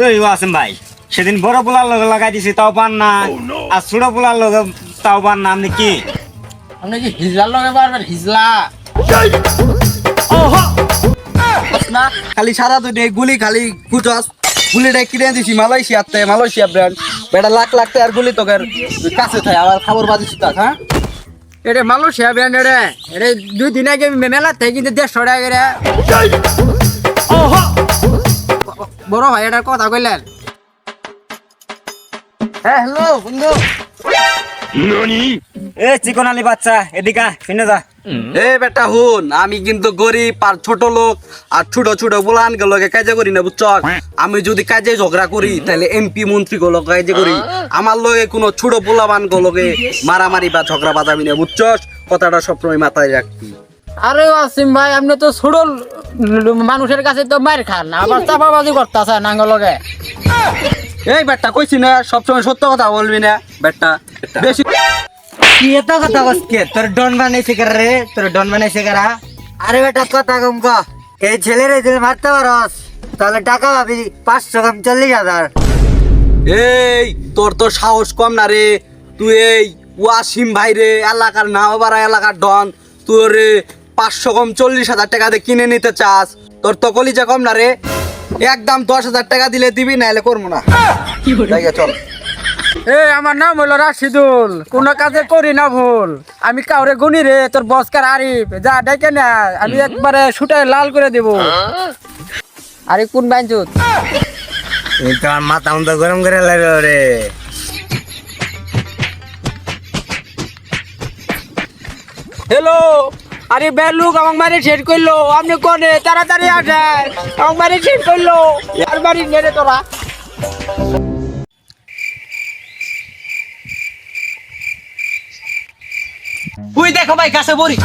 ওই ওয়াসিম ভাই সেদিন বড় পোলার লগে লাগাই দিছি তাও পান না আর ছোট পোলার লগে তাও পান না আপনি কি আপনি কি হিজলার লগে পারবেন হিজলা না খালি সারা দুই গুলি খালি ফুটস গুলিটা কিনে দিছি মালয়েশিয়া ব্র্যান্ড বেটা লাখ লাখ টাকার গুলি তোকে কাছে থাকে আবার খবর বাজিস তাক হ্যাঁ এটা মালয়েশিয়া ব্র্যান্ড এটা 2 দিন আগে মেলা থেকে কিন্তু 150 টাকা রে বড় ভাই এটার কথা কইলেন হ্যাঁ হ্যালো বন্ধু এ চিকন আলী বাচ্চা এদিকে শুনে যা এ বেটা হুন আমি কিন্তু গরিব আর ছোট লোক আর ছোট ছোট বুলান গুলোকে কাজে করি না বুঝছ আমি যদি কাজে ঝগড়া করি তাহলে এমপি মন্ত্রী গুলো কাজে করি আমার লগে কোনো ছোট পোলাবান গুলোকে মারামারি বা ঝগড়া বাজাবি না বুঝছস কথাটা সবসময় মাথায় রাখবি আরে ওয়াসিম ভাই আপনি তো ছোট মানুষের কাছে তো মার খান আবার চাপাবাজি করতেছে নাঙ্গল লগে এই বেটা কইছি না সবসময় সত্য কথা বলবি না বেটা বেশি কি এত কথা বসকে তোর ডন বানাইছে কারা রে তোর ডন বানাইছে কারা আরে বেটা কথা কম ক এই ছেলেরে যদি মারতে পারস তাহলে টাকা পাবি 500 কম 40,000 এই তোর তো সাহস কম না রে তুই এই ওয়াসিম ভাই রে এলাকার নামবাড়া এলাকার ডন তোর 500 কম 40,000 টাকা দিয়ে কিনে নিতে চাস তোর তো কলিজা কম না রে একদম 10,000 টাকা দিলে দিবি নাহলে করবো না জায়গা চল এই আমার নাম হলো রাশিদুল কোন কাজে করি না ভুল আমি কাউরে গুনি রে তোর বসকার আরিফ যা ডেকে না আমি একবারে শুটাই লাল করে দেব আরে কোন বাইনচুত এই তো আমার মাথা মতো গরম করে লাগে রে হ্যালো আরে বেলুক আমাকে মারি শেড করলো আপনি কোনে তাড়াতাড়ি আসেন আমাকে মারি শেড করলো আর বাড়ি নেড়ে তোরা তুই দেখো ভাই কাছে বলি